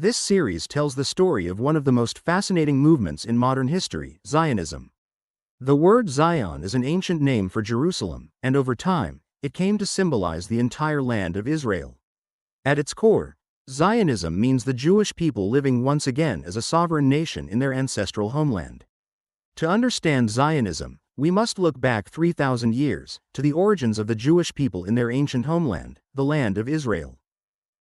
This series tells the story of one of the most fascinating movements in modern history, Zionism. The word Zion is an ancient name for Jerusalem, and over time, it came to symbolize the entire land of Israel. At its core, Zionism means the Jewish people living once again as a sovereign nation in their ancestral homeland. To understand Zionism, we must look back 3,000 years, to the origins of the Jewish people in their ancient homeland, the land of Israel.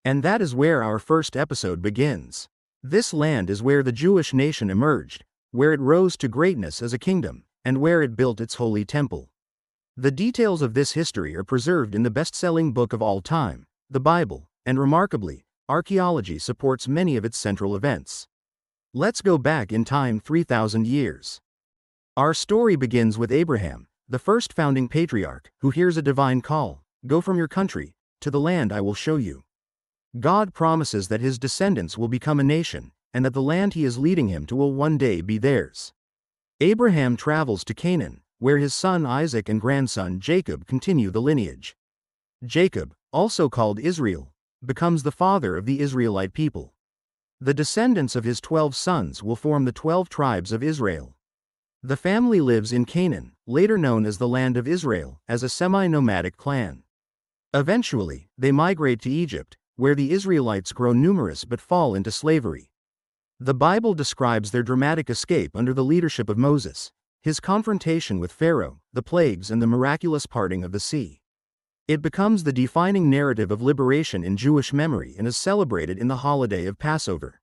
And that is where our first episode begins. This land is where the Jewish nation emerged, where it rose to greatness as a kingdom, and where it built its holy temple. The details of this history are preserved in the best-selling book of all time, the Bible, and remarkably, archaeology supports many of its central events. Let's go back in time 3,000 years. Our story begins with Abraham, the first founding patriarch, who hears a divine call: "Go from your country, to the land I will show you." God promises that his descendants will become a nation, and that the land he is leading him to will one day be theirs. Abraham travels to Canaan, where his son Isaac and grandson Jacob continue the lineage. Jacob, also called Israel, becomes the father of the Israelite people. The descendants of his 12 sons will form the 12 tribes of Israel. The family lives in Canaan, later known as the Land of Israel, as a semi-nomadic clan. Eventually, they migrate to Egypt, where the Israelites grow numerous but fall into slavery. The Bible describes their dramatic escape under the leadership of Moses, his confrontation with Pharaoh, the plagues, and the miraculous parting of the sea. It becomes the defining narrative of liberation in Jewish memory and is celebrated in the holiday of Passover.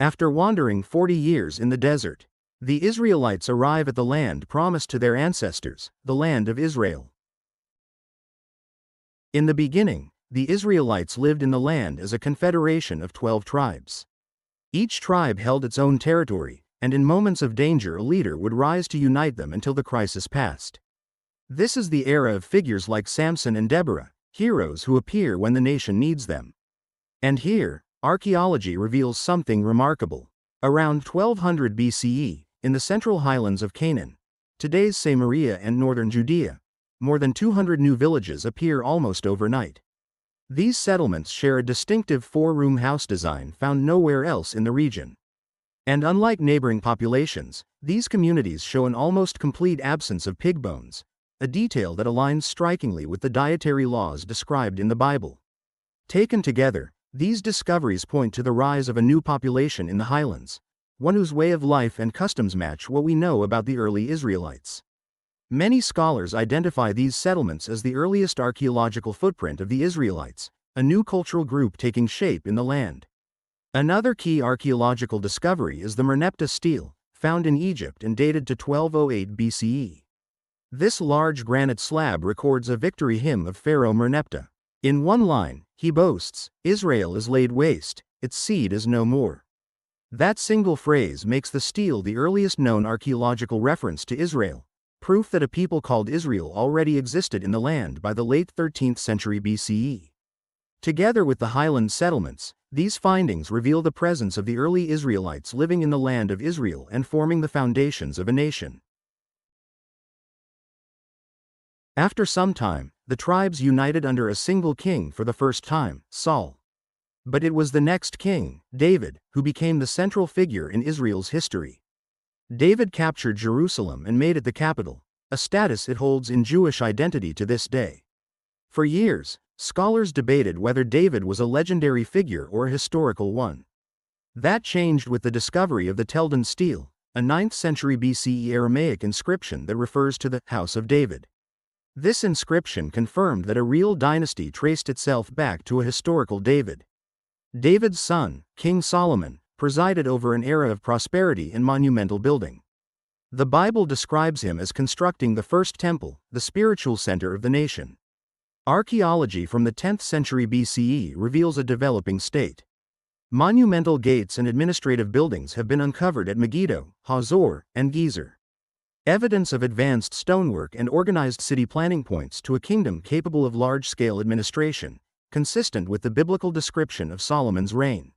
After wandering 40 years in the desert, the Israelites arrive at the land promised to their ancestors, the land of Israel. In the beginning, the Israelites lived in the land as a confederation of 12 tribes. Each tribe held its own territory, and in moments of danger a leader would rise to unite them until the crisis passed. This is the era of figures like Samson and Deborah, heroes who appear when the nation needs them. And here, archaeology reveals something remarkable. Around 1200 BCE, in the central highlands of Canaan, today's Samaria and northern Judea, more than 200 new villages appear almost overnight. These settlements share a distinctive 4-room house design found nowhere else in the region. And unlike neighboring populations, these communities show an almost complete absence of pig bones, a detail that aligns strikingly with the dietary laws described in the Bible. Taken together, these discoveries point to the rise of a new population in the highlands, one whose way of life and customs match what we know about the early Israelites. Many scholars identify these settlements as the earliest archaeological footprint of the Israelites, a new cultural group taking shape in the land. Another key archaeological discovery is the Merneptah stele, found in Egypt and dated to 1208 BCE. This large granite slab records a victory hymn of Pharaoh Merneptah. In one line, he boasts, "Israel is laid waste, its seed is no more." That single phrase makes the stele the earliest known archaeological reference to Israel, proof that a people called Israel already existed in the land by the late 13th century BCE. Together with the highland settlements, these findings reveal the presence of the early Israelites living in the land of Israel and forming the foundations of a nation. After some time, the tribes united under a single king for the first time, Saul. But it was the next king, David, who became the central figure in Israel's history. David captured Jerusalem and made it the capital, a status it holds in Jewish identity to this day. For years, scholars debated whether David was a legendary figure or a historical one. That changed with the discovery of the Teldon stele, a 9th century BCE Aramaic inscription that refers to the House of David. This inscription confirmed that a real dynasty traced itself back to a historical David. David's son, King Solomon, presided over an era of prosperity and monumental building. The Bible describes him as constructing the first temple, the spiritual center of the nation. Archaeology from the 10th century BCE reveals a developing state. Monumental gates and administrative buildings have been uncovered at Megiddo, Hazor, and Gezer. Evidence of advanced stonework and organized city planning points to a kingdom capable of large-scale administration, consistent with the biblical description of Solomon's reign.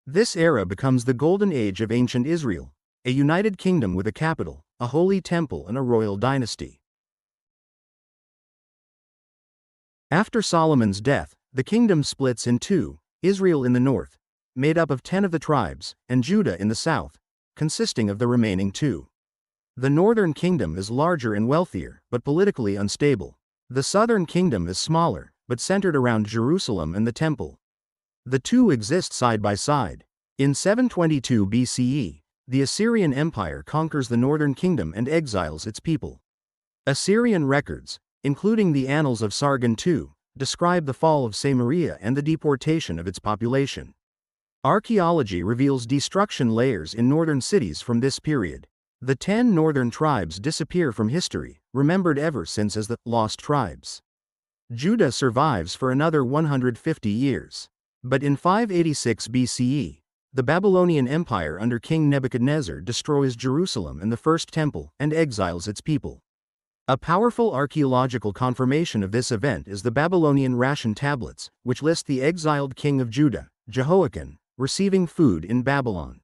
This era becomes the golden age of ancient Israel, a united kingdom with a capital, a holy temple, and a royal dynasty. After Solomon's death, the kingdom splits in two: Israel in the north, made up of 10 of the tribes, and Judah in the south, consisting of the remaining 2. The northern kingdom is larger and wealthier, but politically unstable. The southern kingdom is smaller, but centered around Jerusalem and the temple. The two exist side by side. In 722 BCE, the Assyrian Empire conquers the northern kingdom and exiles its people. Assyrian records, including the Annals of Sargon II, describe the fall of Samaria and the deportation of its population. Archaeology reveals destruction layers in northern cities from this period. The 10 northern tribes disappear from history, remembered ever since as the lost tribes. Judah survives for another 150 years. But in 586 BCE, the Babylonian Empire under King Nebuchadnezzar destroys Jerusalem and the First Temple and exiles its people. A powerful archaeological confirmation of this event is the Babylonian ration tablets, which list the exiled king of Judah, Jehoiakim, receiving food in Babylon.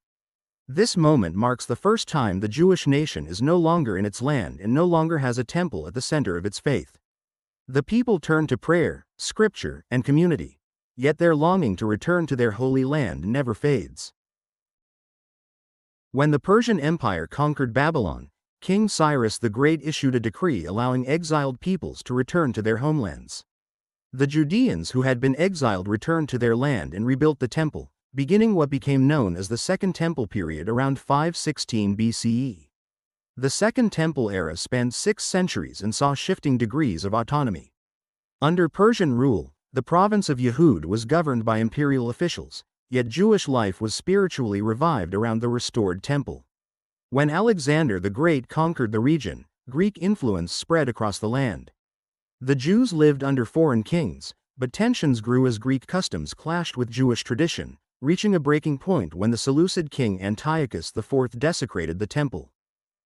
This moment marks the first time the Jewish nation is no longer in its land and no longer has a temple at the center of its faith. The people turn to prayer, scripture, and community. Yet their longing to return to their holy land never fades. When the Persian Empire conquered Babylon, King Cyrus the Great issued a decree allowing exiled peoples to return to their homelands. The Judeans who had been exiled returned to their land and rebuilt the temple, beginning what became known as the Second Temple period around 516 BCE. The Second Temple era spanned 6 centuries and saw shifting degrees of autonomy. Under Persian rule, the province of Yehud was governed by imperial officials, yet Jewish life was spiritually revived around the restored temple. When Alexander the Great conquered the region, Greek influence spread across the land. The Jews lived under foreign kings, but tensions grew as Greek customs clashed with Jewish tradition, reaching a breaking point when the Seleucid king Antiochus IV desecrated the temple.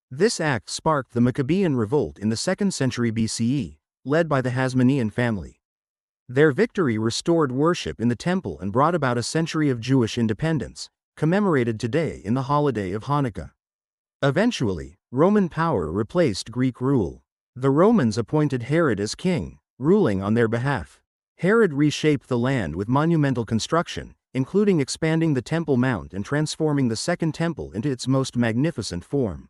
This act sparked the Maccabean revolt in the 2nd century BCE, led by the Hasmonean family. Their victory restored worship in the temple and brought about a century of Jewish independence, commemorated today in the holiday of Hanukkah. Eventually, Roman power replaced Greek rule. The Romans appointed Herod as king, ruling on their behalf. Herod reshaped the land with monumental construction, including expanding the Temple Mount and transforming the Second Temple into its most magnificent form.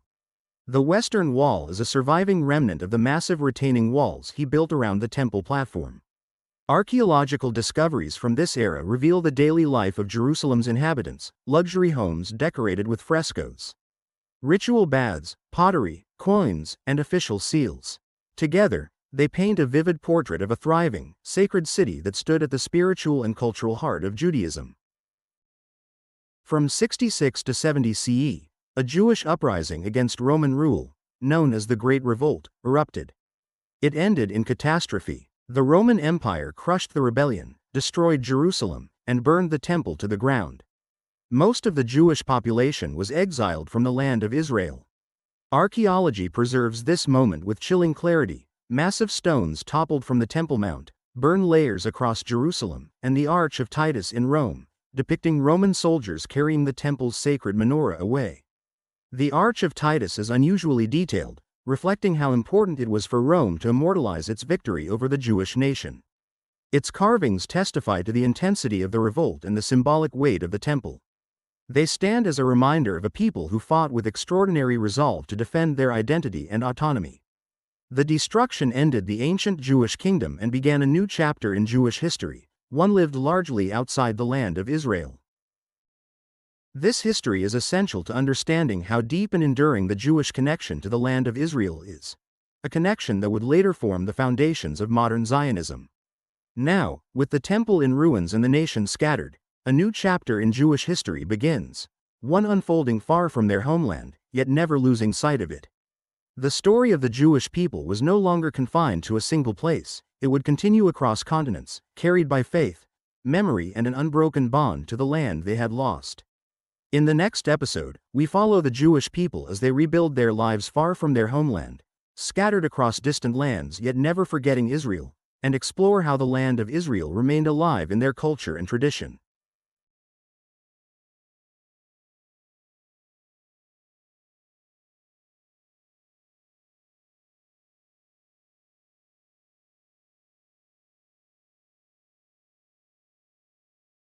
The Western Wall is a surviving remnant of the massive retaining walls he built around the temple platform. Archaeological discoveries from this era reveal the daily life of Jerusalem's inhabitants: luxury homes decorated with frescoes, ritual baths, pottery, coins, and official seals. Together, they paint a vivid portrait of a thriving, sacred city that stood at the spiritual and cultural heart of Judaism. From 66 to 70 CE, a Jewish uprising against Roman rule, known as the Great Revolt, erupted. It ended in catastrophe. The Roman Empire crushed the rebellion, destroyed Jerusalem, and burned the temple to the ground. Most of the Jewish population was exiled from the land of Israel. Archaeology preserves this moment with chilling clarity. Massive stones toppled from the Temple Mount, burned layers across Jerusalem, and the Arch of Titus in Rome, depicting Roman soldiers carrying the temple's sacred menorah away. The Arch of Titus is unusually detailed, reflecting how important it was for Rome to immortalize its victory over the Jewish nation. Its carvings testify to the intensity of the revolt and the symbolic weight of the temple. They stand as a reminder of a people who fought with extraordinary resolve to defend their identity and autonomy. The destruction ended the ancient Jewish kingdom and began a new chapter in Jewish history, one lived largely outside the land of Israel. This history is essential to understanding how deep and enduring the Jewish connection to the land of Israel is, a connection that would later form the foundations of modern Zionism. Now, with the temple in ruins and the nation scattered, a new chapter in Jewish history begins, one unfolding far from their homeland, yet never losing sight of it. The story of the Jewish people was no longer confined to a single place, it would continue across continents, carried by faith, memory, and an unbroken bond to the land they had lost. In the next episode, we follow the Jewish people as they rebuild their lives far from their homeland, scattered across distant lands yet never forgetting Israel, and explore how the land of Israel remained alive in their culture and tradition.